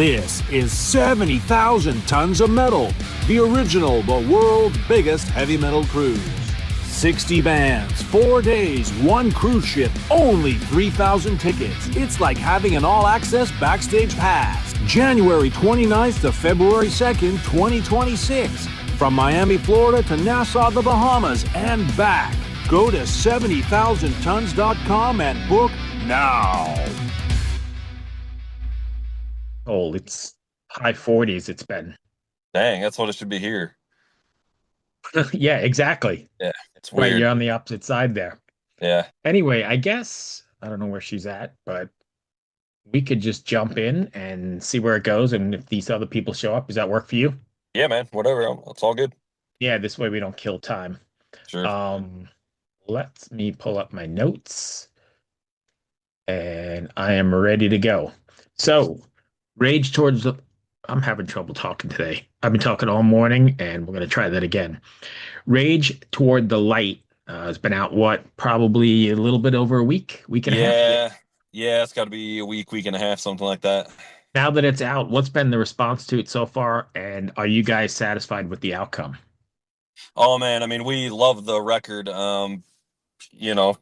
This is 70,000 Tons of Metal, the original but world's biggest heavy metal cruise. 60 bands, 4 days, 1 cruise ship, only 3,000 tickets. It's like having an all-access backstage pass. January 29th to February 2nd, 2026. From Miami, Florida to Nassau, the Bahamas, and back. Go to 70000tons.com and book now. Oh, it's high 40s it's been. Dang, that's what it should be here. Yeah, exactly. Yeah, it's Right, weird. you're on the opposite side there. Yeah. Anyway, I guess I don't know where she's at, but we could just jump in and see where it goes. And if these other people show up, does that work for you? Yeah, man. Whatever. It's all good. Yeah, this way we don't kill time. Sure. Let me pull up my notes and I am ready to go. So, Rage Towards the I'm having trouble talking today. I've been talking all morning and we're going to try that again. Rage Toward the Light has been out, probably a little bit over a week and a half. Yeah, it's got to be a week and a half, something like that. Now that it's out, what's been the response to it so far? And are you guys satisfied with the outcome? Oh man, I mean, we love the record.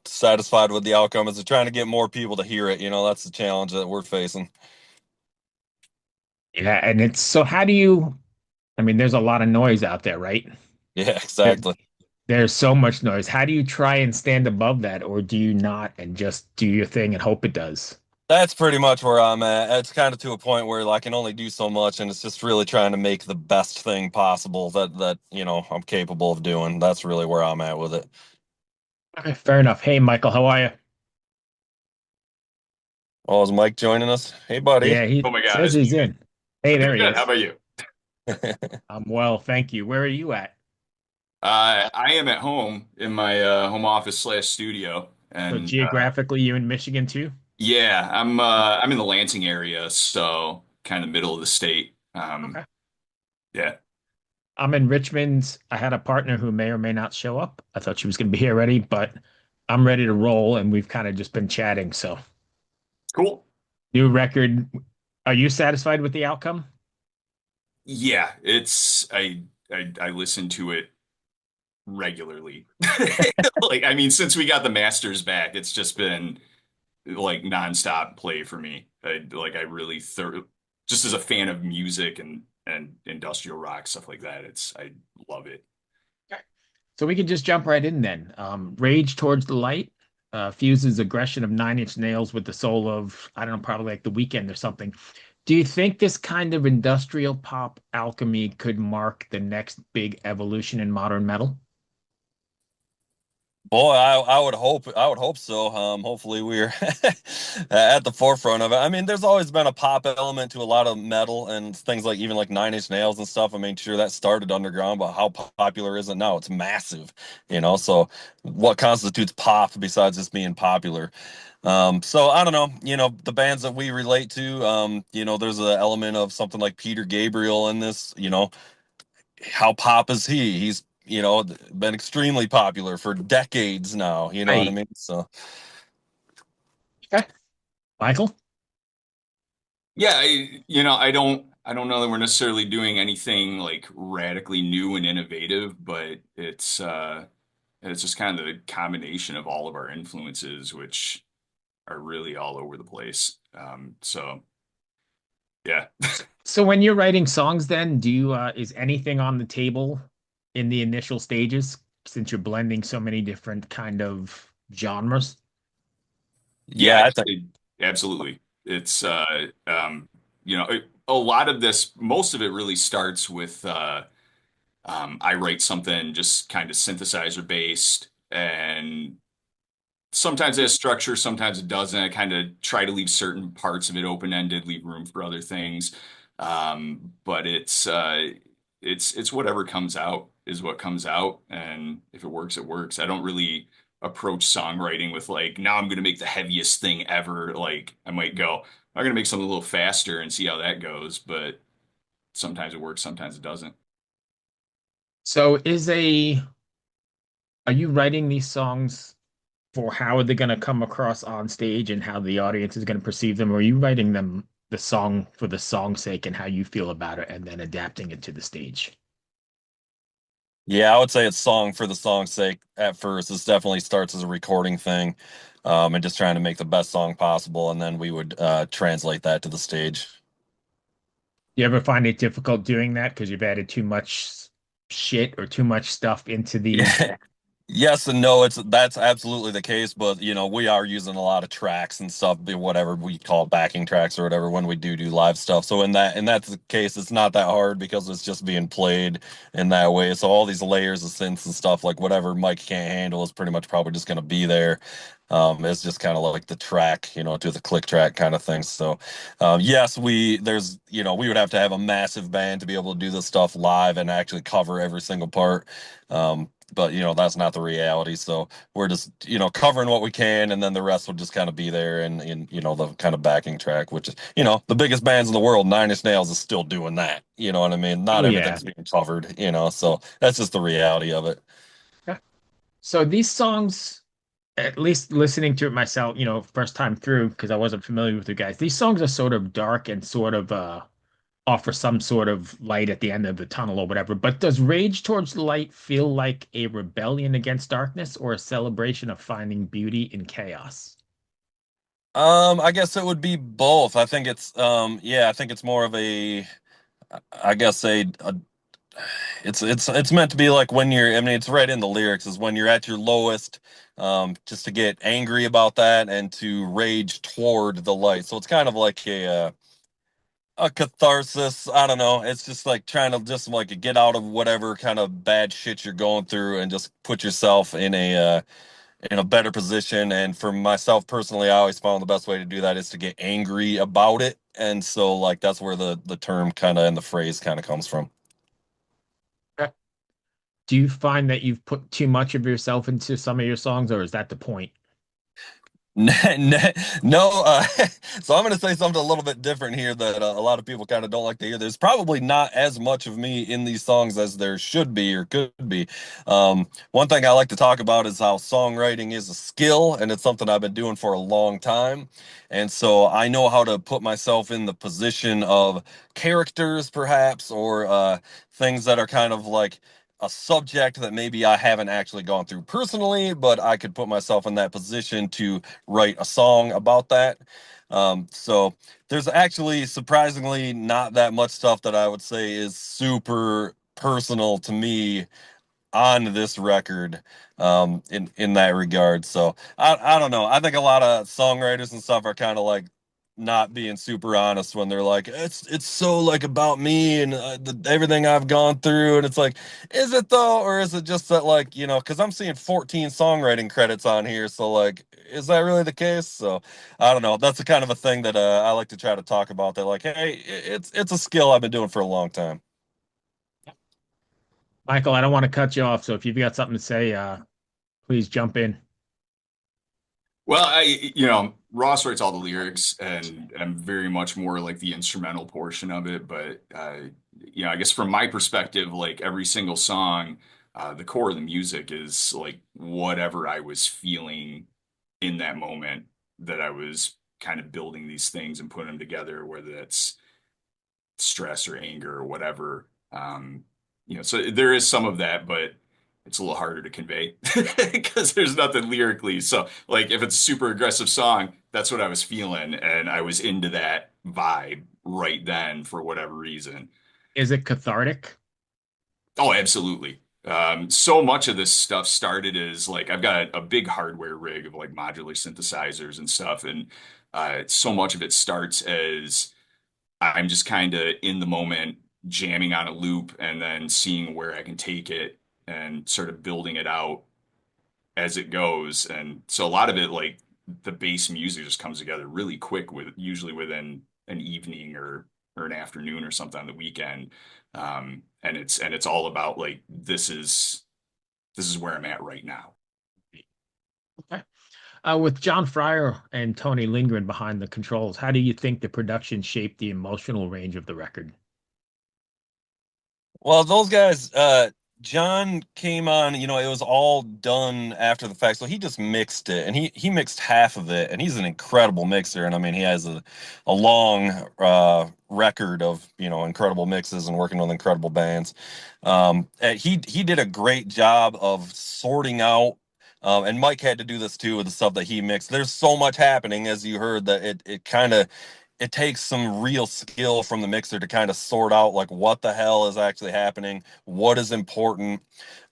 Satisfied with the outcome. Is trying to get more people to hear it. That's the challenge that we're facing. Yeah, and it's so how do you I mean, there's a lot of noise out there, right? Yeah, exactly. There's so much noise. How do you try and stand above that, or do you not and just do your thing and hope it does? That's pretty much where I'm at. It's kind of to a point where I can only do so much, and it's just really trying to make the best thing possible that I'm capable of doing. That's really where I'm at with it. Okay, fair enough. Hey, Michael, how are you? Oh, is Mike joining us? Hey, buddy. Yeah, he Oh my God, says he's in. Hey, there he good. is. How about you? I'm well, thank you. Where are you at? I am at home in my home office slash studio, So and geographically, you in Michigan too? yeah, I'm in the Lansing area, so kind of middle of the state. Okay. Yeah, I'm in Richmond. I had a partner who may or may not show up. I thought she was going to be here ready, but I'm ready to roll, and we've kind of just been chatting. So, cool. new record. Are you satisfied with the outcome? Yeah, it's I listen to it regularly. Like, I mean, since we got the Masters back, it's just been like nonstop play for me. I really just as a fan of music and industrial rock stuff like that. I love it. Okay. So we can just jump right in then. Rage Towards the Light fuses aggression of Nine Inch Nails with the soul of, I don't know, probably like The Weeknd or something. Do you think this kind of industrial pop alchemy could mark the next big evolution in modern metal? Boy, I would hope so. Hopefully we're at the forefront of it. I mean, there's always been a pop element to a lot of metal and things like even like Nine Inch Nails and stuff. I mean, sure that started underground, but how popular is it now? It's massive, So what constitutes pop besides just being popular? So I don't know, the bands that we relate to, there's an element of something like Peter Gabriel in this, how pop is he? He's been extremely popular for decades now. You know what I Right. mean? So Okay. Michael? Yeah, I don't know that we're necessarily doing anything like radically new and innovative, but it's just kind of the combination of all of our influences, which are really all over the place. So yeah. So when you're writing songs, then do you is anything on the table in the initial stages since you're blending so many different kind of genres? yeah, I think Absolutely. It's a lot of this, most of it really starts with I write something just kind of synthesizer based, and sometimes it has structure, sometimes it doesn't. I kind of try to leave certain parts of it open-ended, leave room for other things. But it's whatever comes out is what comes out, and if it works, it works. I don't really approach songwriting with like, now I'm gonna make the heaviest thing ever. Like I might go, I'm gonna make something a little faster and see how that goes, but sometimes it works, sometimes it doesn't. So are you writing these songs for how are they going to come across on stage and how the audience is going to perceive them? Or are you writing them the song for the song's sake and how you feel about it, and then adapting it to the stage? Yeah, I would say it's song for the song's sake at first. This definitely starts as a recording thing, and just trying to make the best song possible, and then we would translate that to the stage. You ever find it difficult doing that because you've added too much shit or too much stuff into the? Yeah. Yes and no, that's absolutely the case, but we are using a lot of tracks and stuff, whatever we call backing tracks or whatever when we do live stuff. So in that's the case, it's not that hard because it's just being played in that way. So all these layers of synths and stuff, like whatever Mike can't handle is pretty much probably just gonna be there. It's just kind of like the track, to the click track kind of thing. So yes, we would have to have a massive band to be able to do this stuff live and actually cover every single part. But that's not the reality, so we're just covering what we can, and then the rest will just kind of be there and the kind of backing track, which is the biggest bands in the world, Nine Inch Nails, is still doing that. You know what I mean? Not Oh yeah. everything's being covered, so that's just the reality of it. Yeah. So these songs, at least listening to it myself, first time through because I wasn't familiar with you guys, these songs are sort of dark and sort of offer some sort of light at the end of the tunnel or whatever. But does Rage Towards the Light feel like a rebellion against darkness or a celebration of finding beauty in chaos? I guess it would be both. I think I think it's more of I guess it's meant to be like when you're, I mean, it's right in the lyrics, is when you're at your lowest, just to get angry about that and to rage toward the light. So it's kind of like a catharsis. I don't know. It's just like trying to just like get out of whatever kind of bad shit you're going through and just put yourself in a better position. And for myself personally, I always found the best way to do that is to get angry about it. And so like that's where the term kind of and the phrase kind of comes from. Okay. Do you find that you've put too much of yourself into some of your songs, or is that the point? No, so I'm going to say something a little bit different here that a lot of people kind of don't like to hear. There's probably not as much of me in these songs as there should be or could be. One thing I like to talk about is how songwriting is a skill, and it's something I've been doing for a long time. And so I know how to put myself in the position of characters, perhaps, or things that are kind of like a subject that maybe I haven't actually gone through personally, but I could put myself in that position to write a song about that. So there's actually surprisingly not that much stuff that I would say is super personal to me on this record, in that regard. So I don't know. I think a lot of songwriters and stuff are kind of like not being super honest when they're like it's so like about me and everything I've gone through, and it's like, is it though, or is it just that, like, because I'm seeing 14 songwriting credits on here, so like, is that really the case? So I don't know. That's the kind of a thing that I like to try to talk about, that like, hey, it's a skill I've been doing for a long time. Michael, I don't want to cut you off, so if you've got something to say, please jump in. Well, Ross writes all the lyrics, and I'm very much more like the instrumental portion of it. But I guess from my perspective, like every single song, the core of the music is like whatever I was feeling in that moment that I was kind of building these things and putting them together, whether that's stress or anger or whatever. So there is some of that, but it's a little harder to convey because there's nothing lyrically. So, like, if it's a super aggressive song, that's what I was feeling, and I was into that vibe right then for whatever reason. Is it cathartic? Oh, absolutely. So much of this stuff started as like I've got a big hardware rig of like modular synthesizers and stuff, and so much of it starts as I'm just kind of in the moment, jamming on a loop and then seeing where I can take it and sort of building it out as it goes. And so a lot of it, like the bass music just comes together really quick, with usually within an evening or an afternoon or something on the weekend. And it's all about like this is where I'm at right now. Okay. With John Fryer and Tony Lindgren behind the controls, how do you think the production shaped the emotional range of the record? Well, those guys, John came on, it was all done after the fact. So he just mixed it and he mixed half of it and he's an incredible mixer. And I mean, he has a long record of, incredible mixes and working with incredible bands. And he did a great job of sorting out and Mike had to do this too with the stuff that he mixed. There's so much happening, as you heard, that it kind of it takes some real skill from the mixer to kind of sort out like what the hell is actually happening, what is important.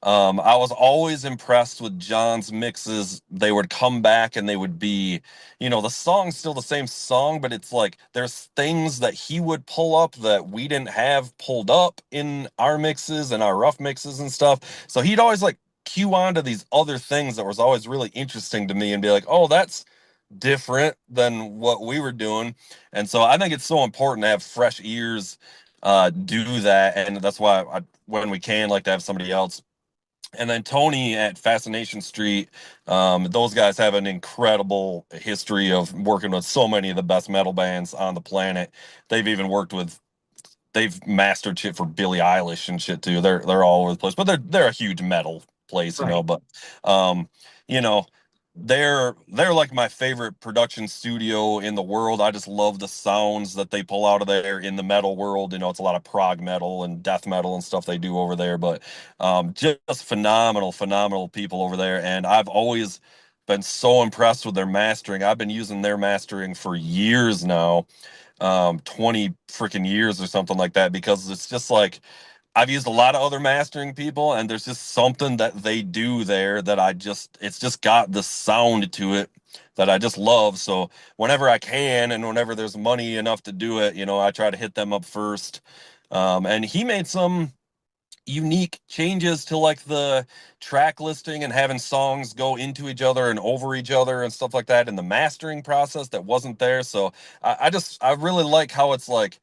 I was always impressed with John's mixes. They would come back and they would be, the song's still the same song, but it's like there's things that he would pull up that we didn't have pulled up in our mixes and our rough mixes and stuff. So he'd always like cue on to these other things that was always really interesting to me and be like, oh, that's different than what we were doing. And so I think it's so important to have fresh ears do that. And that's why when we can, like to have somebody else. And then Tony at Fascination Street, those guys have an incredible history of working with so many of the best metal bands on the planet. They've even worked with they've mastered shit for Billie Eilish and shit too. They're all over the place, but they're a huge metal place, Right. But you know, they're like my favorite production studio in the world. I just love the sounds that they pull out of there in the metal world. It's a lot of prog metal and death metal and stuff they do over there, but just phenomenal, phenomenal people over there. And I've always been so impressed with their mastering. I've been using their mastering for years now, 20 freaking years or something like that, because it's just like I've used a lot of other mastering people and there's just something that they do there that it's just got the sound to it that I just love. So whenever I can and whenever there's money enough to do it, I try to hit them up first. And he made some unique changes to like the track listing and having songs go into each other and over each other and stuff like that in the mastering process that wasn't there. So I really like how it's like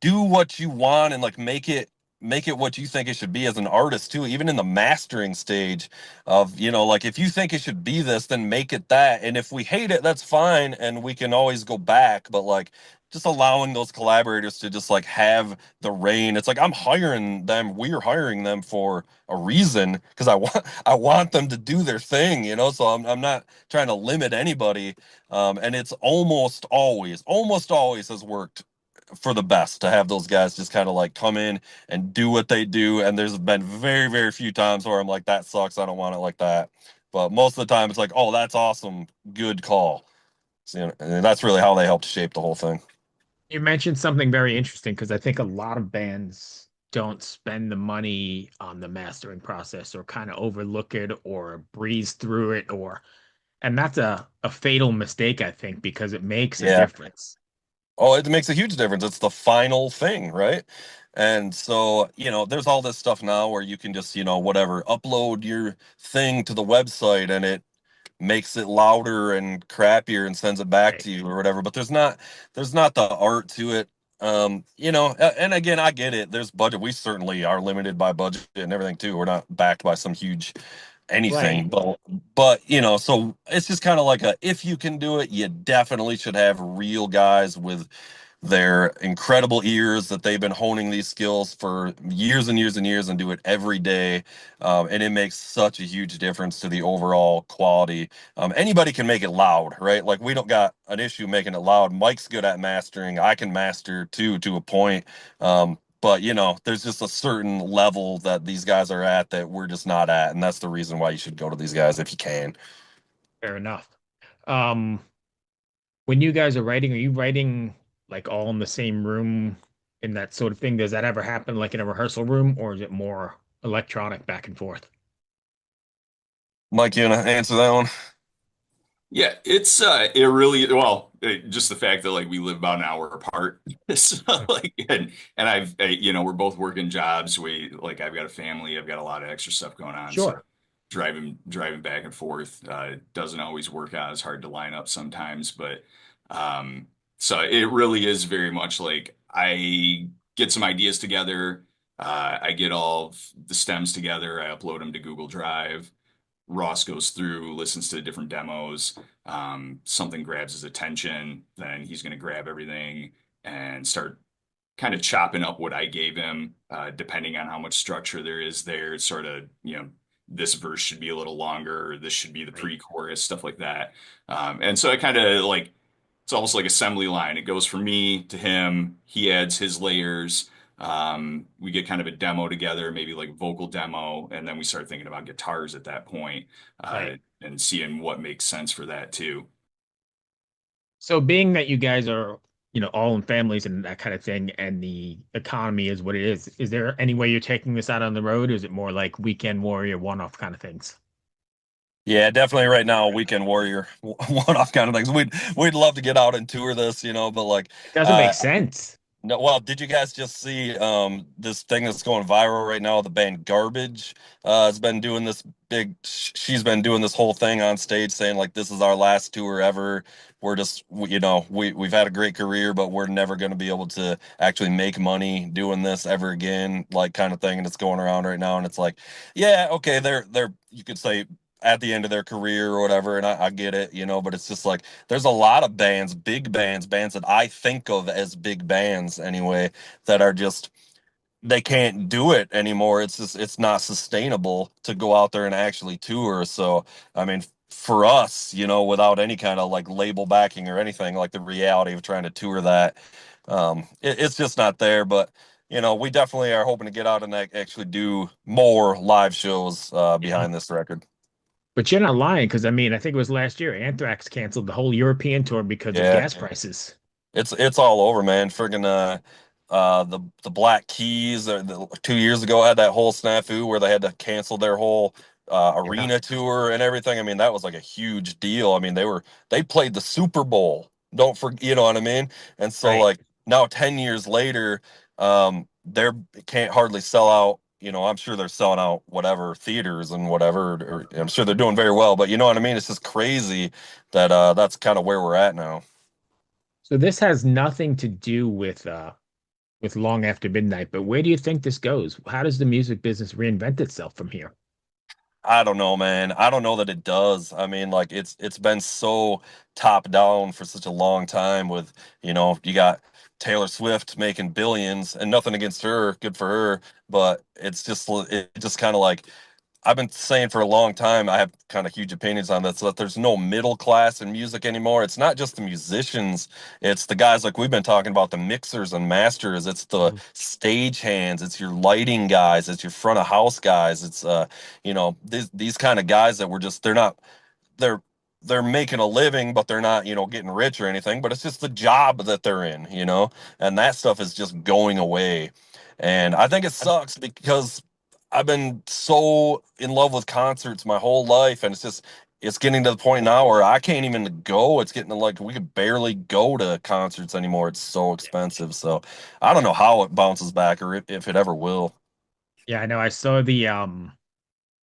do what you want and like make it what you think it should be as an artist too, even in the mastering stage of, like if you think it should be this, then make it that. And if we hate it, that's fine and we can always go back. But like just allowing those collaborators to just like have the reign. It's like we're hiring them for a reason because I want them to do their thing, so I'm not trying to limit anybody. And it's almost always has worked for the best to have those guys just kind of like come in and do what they do. And there's been very, very few times where I'm like, that sucks. I don't want it like that. But most of the time, it's like, oh, that's awesome. Good call. So, and that's really how they helped shape the whole thing. You mentioned something very interesting because I think a lot of bands don't spend the money on the mastering process or kind of overlook it or breeze through it and that's a fatal mistake, I think, because it makes a Yeah. difference. Oh, it makes a huge difference. It's the final thing, right? And so, there's all this stuff now where you can just, whatever, upload your thing to the website and it makes it louder and crappier and sends it back Right. to you or whatever, but there's not the art to it. And again, I get it, there's budget. We certainly are limited by budget and everything too. We're not backed by some huge anything, Right. but so it's just kind of like if you can do it, you definitely should have real guys with their incredible ears that they've been honing these skills for years and years and years and do it every day. And it makes such a huge difference to the overall quality. Anybody can make it loud, right? Like we don't got an issue making it loud. Mike's good at mastering. I can master too, to a point. But there's just a certain level that these guys are at that we're just not at. And that's the reason why you should go to these guys if you can. Fair enough. Um, when you guys are you writing like all in the same room in that sort of thing? Does that ever happen like in a rehearsal room, or is it more electronic back and forth? Mike, you want to answer that one? Yeah, it really well just the fact that like we live about an hour apart. So like and we're both working jobs. I've got a family, I've got a lot of extra stuff going on. So Sure. driving back and forth doesn't always work out. It's hard to line up sometimes, but um so it really is very much like I get some ideas together, I get all of the stems together, I upload them to Google Drive. Ross goes through, listens to different demos. Something grabs his attention, then he's going to grab everything and start kind of chopping up what I gave him, depending on how much structure there is there. Sort of, this verse should be a little longer, or this should be the Right. pre-chorus, stuff like that. And so I kind of like it's almost like assembly line. It goes from me to him. He adds his layers. We get kind of a demo together, maybe like vocal demo, and then we start thinking about guitars at that point, Right. and seeing what makes sense for that too. So being that you guys are, all in families and that kind of thing, and the economy is what it is there any way you're taking this out on the road, or is it more like weekend warrior one-off kind of things? Yeah, definitely right now, weekend warrior, one-off kind of things. We'd love to get out and tour this, but like, It doesn't make uh, sense. no, well, did you guys just see this thing that's going viral right now? The band Garbage has been doing this she's been doing this whole thing on stage saying like this is our last tour ever. We're just we've had a great career, but we're never going to be able to actually make money doing this ever again, like kind of thing. And it's going around right now, and it's like, yeah, okay, they're you could say at the end of their career or whatever, and I get it, but it's just like there's a lot of bands, big bands that I think of as big bands anyway, that are just they can't do it anymore. It's just it's not sustainable to go out there and actually tour. So I mean, for us, without any kind of like label backing or anything, like the reality of trying to tour that, it's just not there. But we definitely are hoping to get out and actually do more live shows Yeah. behind this record. But you're not lying, because I mean, I think it was last year Anthrax canceled the whole European tour because of Yeah. gas prices. It's all over, man. Friggin' the Black Keys 2 years ago had that whole snafu where they had to cancel their whole Yeah. arena tour and everything. I mean, that was like a huge deal. I mean, they played the Super Bowl. Don't forget, you know what I mean? And so Right. like now 10 years later, they're can't hardly sell out. I'm sure they're selling out whatever theaters and whatever, or I'm sure they're doing very well, but you know what I mean? It's just crazy that that's kind of where we're at now. So this has nothing to do with Long After Midnight, but where do you think this goes? How does the music business reinvent itself from here? I don't know, man. I don't know that it does. I mean, like it's been so top down for such a long time with, you got Taylor Swift making billions and nothing against her, good for her, but it just kind of like I've been saying for a long time, I have kind of huge opinions on this, so that there's no middle class in music anymore. It's not just the musicians, it's the guys like we've been talking about, the mixers and masters, it's the Mhm. stage hands, it's your lighting guys, it's your front of house guys, it's these kind of guys that were just they're they're making a living, but they're not, getting rich or anything, but it's just the job that they're in, and that stuff is just going away. And I think it sucks because I've been so in love with concerts my whole life, and it's getting to the point now where I can't even go. It's getting to like we could barely go to concerts anymore. It's so expensive. So I don't know how it bounces back or if it ever will. Yeah, I know. I saw the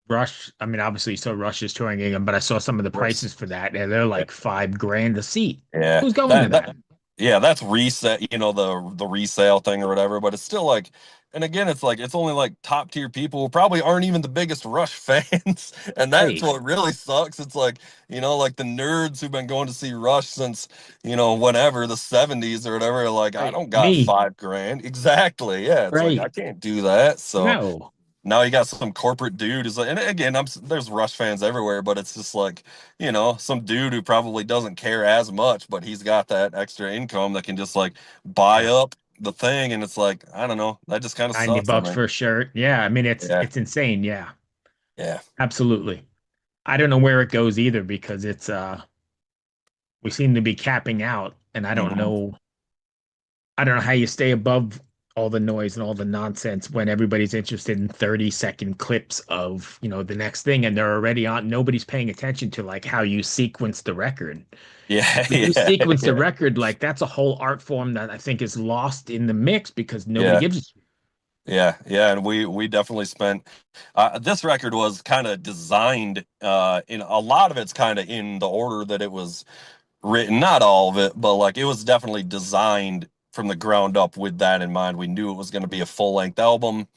Rush. I mean, obviously, you saw Rush is touring again, but I saw some of the prices for that, and they're Yeah. like 5 grand a seat. Yeah, Who's going to that that? yeah, that's reset, the resale thing or whatever. But it's still like, and again, it's like it's only like top tier people who probably aren't even the biggest Rush fans, and that's Right, what really sucks. It's like like the nerds who've been going to see Rush since whenever the '70s or whatever. Like I right. don't got Me, 5 grand exactly. Yeah, it's like I right. can't do that. So No, now you got some corporate dude is like, and again, there's Rush fans everywhere, but it's just like, some dude who probably doesn't care as much, but he's got that extra income that can just like buy yeah. up the thing, and it's like, I don't know, that just kind of 90 sucks. I bucks mean, for a shirt. Yeah, I mean, it's yeah, it's insane. Yeah, yeah, absolutely. I don't know where it goes either because we seem to be capping out, and hmm I don't know how you stay above all the noise and all the nonsense when everybody's interested in 30-second clips of, the next thing, and they're already on. Nobody's paying attention to like how you sequence the record. yeah, When you yeah, sequence the yeah, record, like that's a whole art form that I think is lost in the mix because nobody yeah. gives a shit. Yeah, and we definitely spent. This record was kind of designed. In a lot of it's kind of in the order that it was written, not all of it, but like it was definitely designed from the ground up with that in mind. We knew it was going to be a full length album.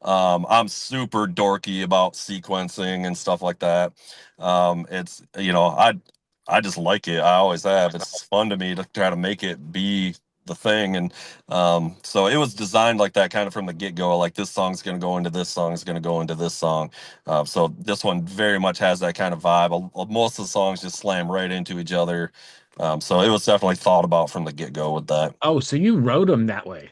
I'm super dorky about sequencing and stuff like that. It's I just like it. I always have. It's fun to me to try to make it be. the thing. And so it was designed like that kind of from the get-go, like this song's going to go into this song, is going to go into this song. So this one very much has that kind of vibe. Most of the songs just slam right into each other. So it was definitely thought about from the get-go with that. Oh, so you wrote them that way.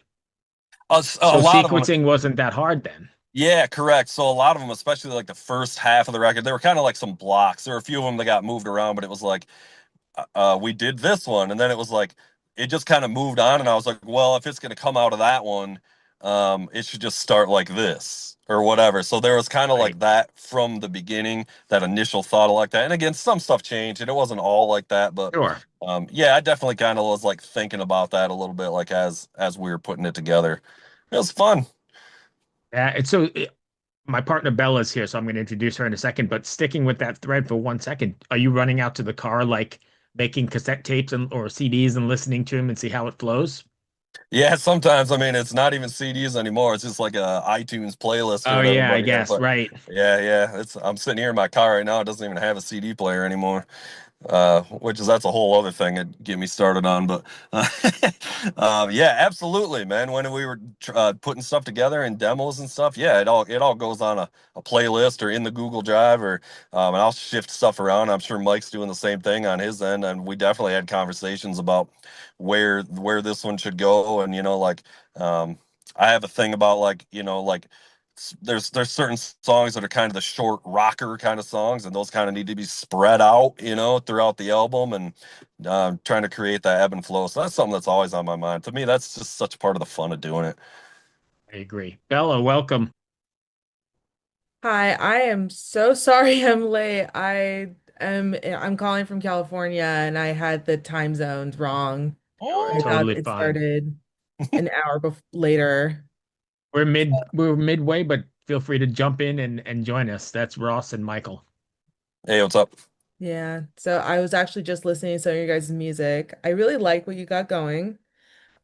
A So lot of them. sequencing wasn't that hard then. Yeah, correct. So a lot of them, especially like the first half of the record, they were kind of like some blocks. There were a few of them that got moved around, but it was like we did this one, and then it was like it just kind of moved on, and I was like, well, if it's going to come out of that one, it should just start like this or whatever. So there was kind of Right. like that from the beginning, that initial thought like that. And again, some stuff changed, and it wasn't all like that, but Sure. yeah, I definitely kind of was like thinking about that a little bit, like as we were putting it together. It was fun. My partner Bella's here, so I'm going to introduce her in a second. But sticking with that thread for 1 second, are you running out to the car like making cassette tapes or CDs and listening to them and see how it flows? Yeah, sometimes I mean it's not even CDs anymore. It's just like a iTunes playlist or Oh whatever. yeah, I But yeah, guess right. yeah. It's I'm sitting here in my car right now. It doesn't even have a CD player anymore. Which is that's a whole other thing that get me started on. But uh, yeah, absolutely, man. When we were putting stuff together and demos and stuff, yeah, it all goes on a playlist or in the Google Drive, or and I'll shift stuff around. I'm sure Mike's doing the same thing on his end, and we definitely had conversations about where this one should go, and like I have a thing about like like there's certain songs that are kind of the short rocker kind of songs, and those kind of need to be spread out, throughout the album, and trying to create that ebb and flow. So that's something that's always on my mind. To me, that's just such a part of the fun of doing it. I agree. Bella, welcome. Hi, I am so sorry I'm late. I'm calling from California and I had the time zones wrong. You're I thought totally it fine. started an hour later. We're midway, but feel free to jump in and join us. That's Ross and Michael. Hey, what's up? Yeah. So I was actually just listening to some of your guys' music. I really like what you got going.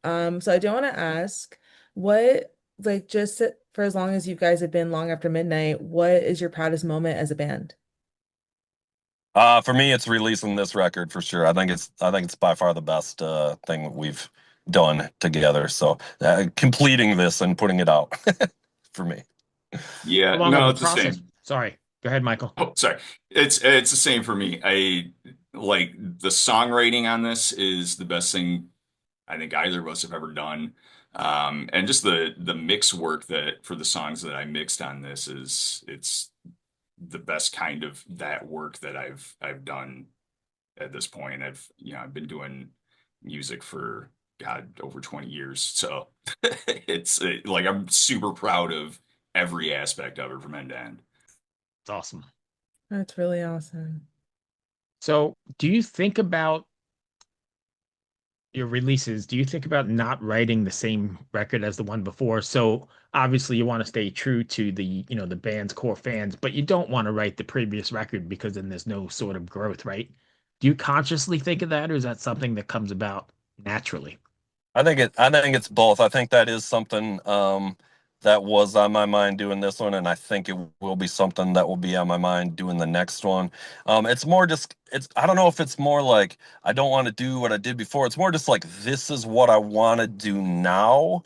So I do want to ask, what like just for as long as you guys have been long after midnight, what is your proudest moment as a band? For me, it's releasing this record for sure. I think it's by far the best thing that we've done together. So completing this and putting it out for me. How Yeah, long of no, a it's the process? same. Sorry. Go ahead, Michael. Oh, sorry. It's the same for me. I like the songwriting on this is the best thing I think either of us have ever done. And just the mix work that for the songs that I mixed on this it's the best kind of that work that I've done at this point. I've been doing music for God over 20 years. So like I'm super proud of every aspect of it from end to end. It's awesome. That's really awesome. So, do you think about your releases? Do you think about not writing the same record as the one before? So, obviously, you want to stay true to the band's core fans, but you don't want to write the previous record because then there's no sort of growth, right? Do you consciously think of that, or is that something that comes about naturally? I think it's both. I think that is something that was on my mind doing this one, and I think it will be something that will be on my mind doing the next one. It's more just it's I don't know if it's more like I don't want to do what I did before. It's more just like this is what I want to do now.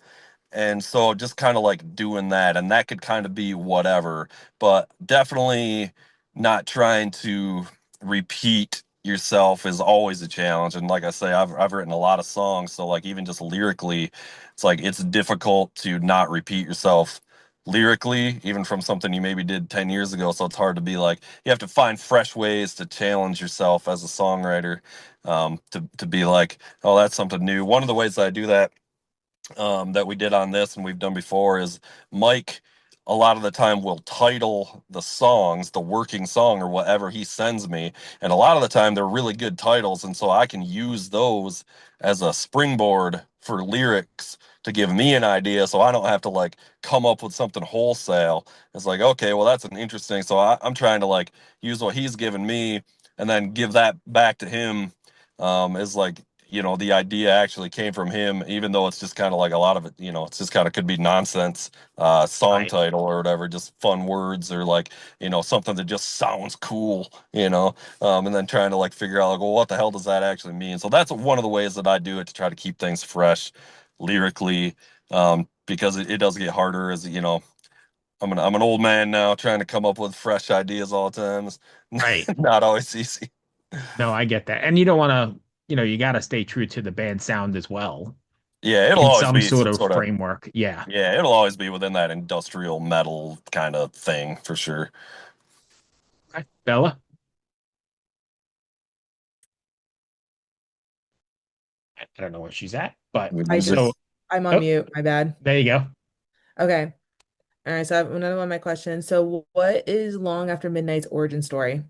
And so just kind of like doing that, and that could kind of be whatever, but definitely not trying to repeat yourself is always a challenge. And like I say, I've written a lot of songs, so like even just lyrically, it's like it's difficult to not repeat yourself lyrically, even from something you maybe did 10 years ago. So it's hard to be like you have to find fresh ways to challenge yourself as a songwriter, to be like, oh, that's something new. One of the ways that I do that that we did on this and we've done before is Mike a lot of the time will title the songs the working song or whatever he sends me, and a lot of the time they're really good titles, and so I can use those as a springboard for lyrics to give me an idea, so I don't have to like come up with something wholesale. It's like, okay, well, that's an interesting, so I'm trying to like use what he's given me and then give that back to him, as like the idea actually came from him, even though it's just kind of like a lot of it, it's just kind of could be nonsense song Right. title or whatever, just fun words or like, something that just sounds cool. And then trying to like figure out like, well, what the hell does that actually mean? So that's one of the ways that I do it to try to keep things fresh lyrically, because it does get harder as I'm an old man now trying to come up with fresh ideas all the time. It's Right. not always easy. No, I get that. And you don't want to, you got to stay true to the band sound as well Yeah, it'll in always some be sort some of sort of framework. Yeah. yeah, it'll always be within that industrial metal kind of thing for sure. Okay. Bella, I don't know where she's at, but I so, I'm on oh, mute. My bad. there you go. Okay. All right. So I have another one of my questions. So what is Long After Midnight's origin story?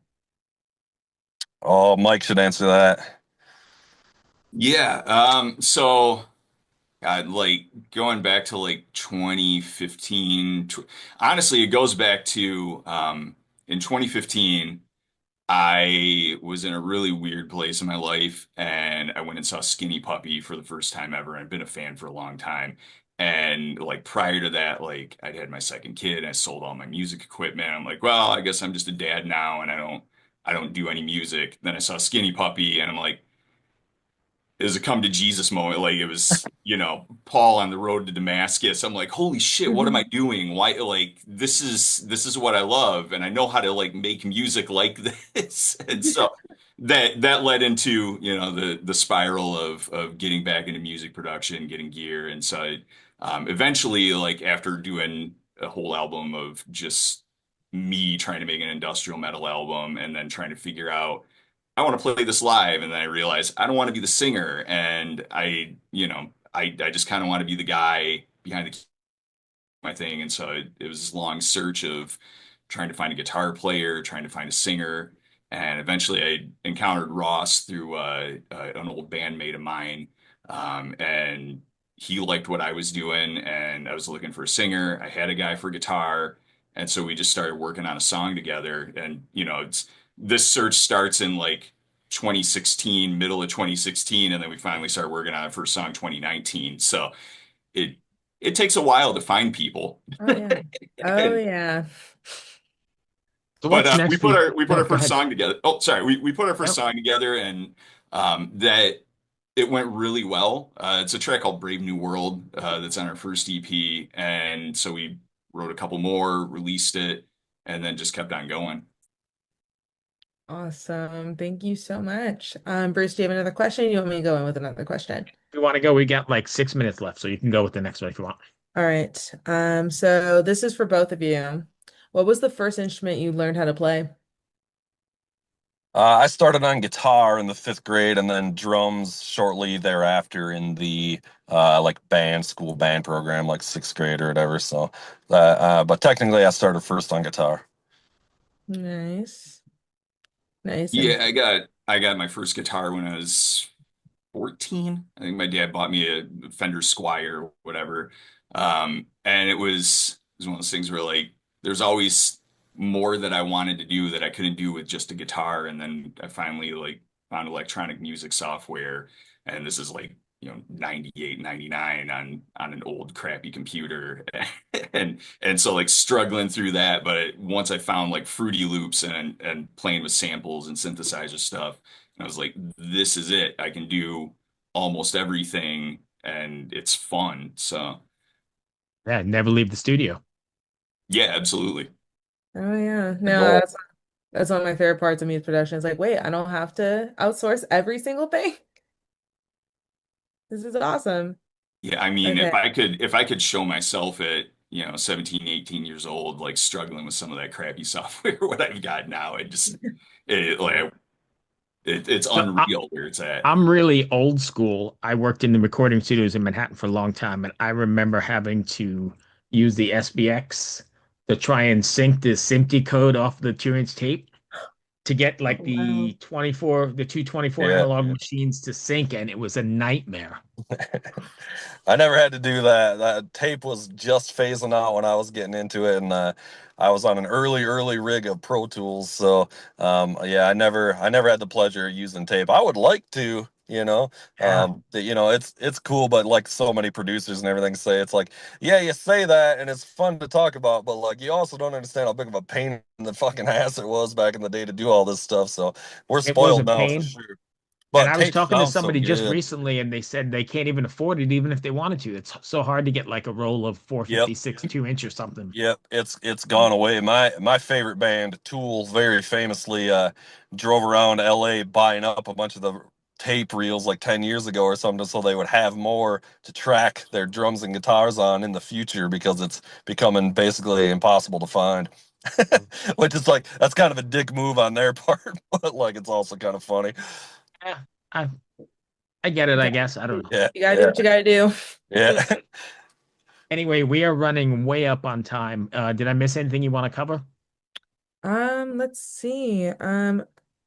Oh, Mike should answer that. Yeah. So like going back to like 2015, honestly, it goes back to in 2015, I was in a really weird place in my life and I went and saw Skinny Puppy for the first time ever. I've been a fan for a long time. And like prior to that, like I'd had my second kid, I sold all my music equipment. I'm like, well, I guess I'm just a dad now and I don't do any music. Then I saw Skinny Puppy and I'm like, it was a come to Jesus moment. Like it was, Paul on the road to Damascus. I'm like, holy shit, what am I doing? Why, like, this is what I love, and I know how to like make music like this. And so that led into, the spiral of getting back into music production, getting gear. And so eventually, like after doing a whole album of just me trying to make an industrial metal album and then trying to figure out I want to play this live. And then I realized I don't want to be the singer. And I just kind of want to be the guy behind my thing. And so it was this long search of trying to find a guitar player, trying to find a singer. And eventually I encountered Ross through an old bandmate of mine. And he liked what I was doing. And I was looking for a singer. I had a guy for guitar. And so we just started working on a song together. And, this search starts in like 2016, middle of 2016, and then we finally start working on it for song 2019. So it it takes a while to find people. Oh yeah. Oh And yeah. So but what's we next for put you? our Go first ahead. song together. Oh, sorry, we put our first Nope. song together, and that it went really well. It's a track called Brave New World that's on our first EP, and so we wrote a couple more, released it, and then just kept on going. Awesome. Thank you so much. Bruce, do you have another question? You want me to go in with another question? If you want to go, we got like 6 minutes left, so you can go with the next one if you want. All right. So this is for both of you. What was the first instrument you learned how to play? I started on guitar in the fifth grade and then drums shortly thereafter in the like school band program, like sixth grade or whatever. So, but technically, I started first on guitar. Nice. Nice. And Yeah, I got my first guitar when I was 14. I think my dad bought me a Fender Squire or whatever. And it was one of those things where like there's always more that I wanted to do that I couldn't do with just a guitar. And then I finally like found electronic music software. And this is like, 98, 99 on an old crappy computer. And so like struggling through that. But once I found like Fruity Loops and playing with samples and synthesizer stuff, and I was like, this is it. I can do almost everything and it's fun. So Yeah, never leave the studio. yeah, absolutely. oh yeah. The No, goal. that's one of my favorite parts of music production. It's like, wait, I don't have to outsource every single thing. This is awesome. Yeah, I mean, Okay. if I could show myself at, 17, 18 years old, like struggling with some of that crappy software, what I've got now, like it's So unreal where it's at. I'm really old school. I worked in the recording studios in Manhattan for a long time, and I remember having to use the SBX to try and sync the SMPTE code off the 2-inch tape to get Oh, like wow. the 224 Yeah. analog machines to sync, and it was a nightmare. I never had to do that. That tape was just phasing out when I was getting into it, and I was on an early rig of Pro Tools. So yeah, I never had the pleasure of using tape. I would like to you know. Yeah. That, you know, it's cool, but like so many producers and everything say, it's like, yeah, you say that and it's fun to talk about, but like you also don't understand how big of a pain in the fucking ass it was back in the day to do all this stuff. So we're It was a spoiled now for pain. sure. And But I was tape talking to sounds so somebody just good. recently, and they said they can't even afford it, even if they wanted to. It's so hard to get like a roll of Yep. 456 2-inch or something. Yep, it's gone away. My favorite band, Tool, very famously drove around LA buying up a bunch of the tape reels like 10 years ago or something so they would have more to track their drums and guitars on in the future because it's becoming basically impossible to find. Which is like that's kind of a dick move on their part, but like it's also kind of funny. Yeah, I I get it, I guess. I don't know. Yeah, You gotta do yeah, what you gotta do. yeah. Anyway, we are running way up on time. Did I miss anything you want to cover? Let's see.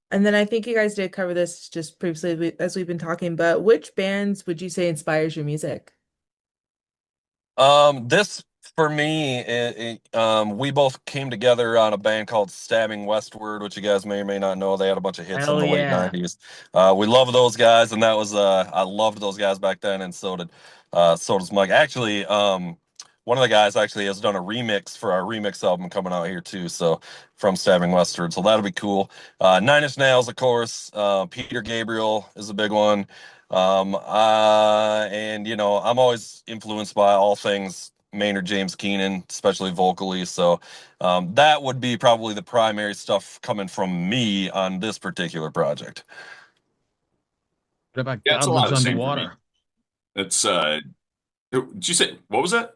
And then I think you guys did cover this just previously as we've been talking, but which bands would you say inspires your music? This for me, we both came together on a band called Stabbing Westward, which you guys may or may not know. They had a bunch of hits in Hell the late yeah. '90s. We love those guys, and that was I loved those guys back then, and so does Mike. Actually, one of the guys actually has done a remix for our remix album coming out here too. So from Stabbing Westward, so that'll be cool. Nine Inch Nails, of course. Peter Gabriel is a big one. And you know, I'm always influenced by all things Maynard James Keenan, especially vocally. So, that would be probably the primary stuff coming from me on this particular project. What about Yeah, it's God a lot of Lives the same for me. Underwater? It's did you say what was that?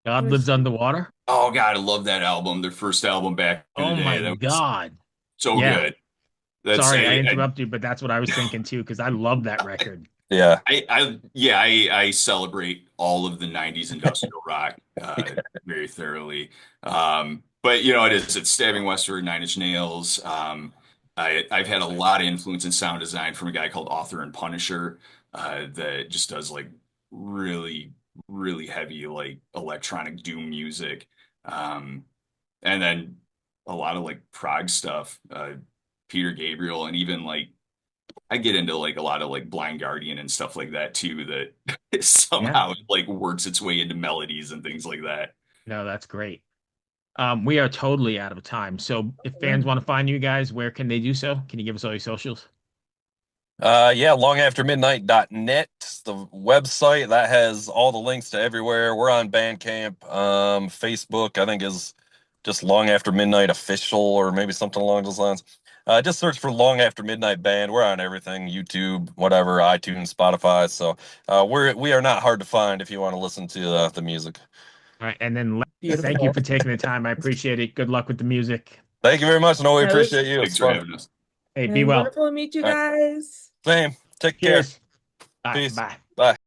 God Lives Underwater? Oh God, I love that album. Their first album back in the Oh day. my That was God. so Yeah. good. That's Sorry, I interrupted you, but that's what I was thinking too, because I love that record. Yeah. I celebrate all of the 90s industrial rock very thoroughly. But you know, it's Stabbing Westward, Nine Inch Nails. I've had a lot of influence in sound design from a guy called Author and Punisher that just does like really, really heavy like electronic doom music. Um, and then a lot of like prog stuff, Peter Gabriel, and even like I get into like a lot of like Blind Guardian and stuff like that too, that Yeah. somehow like works its way into melodies and things like that. No, that's great. We are totally out of time. So if fans want to find you guys, where can they do so? Can you give us all your socials? Yeah, longaftermidnight.net, the website that has all the links to everywhere. We're on Bandcamp. Facebook, I think, is just Long After Midnight Official or maybe something along those lines. Just search for Long After Midnight Band. We're on everything, YouTube, whatever, iTunes, Spotify. So we are not hard to find if you want to listen to the music. All right. And then thank you Beautiful. for taking the time. I appreciate it. Good luck with the music. Thank you very much. No, we That was appreciate you. It's Thanks for fun. having us. Hey, be well. wonderful to meet you All right. guys. Same. Take care. Cheers. All right. Peace. Bye. Bye.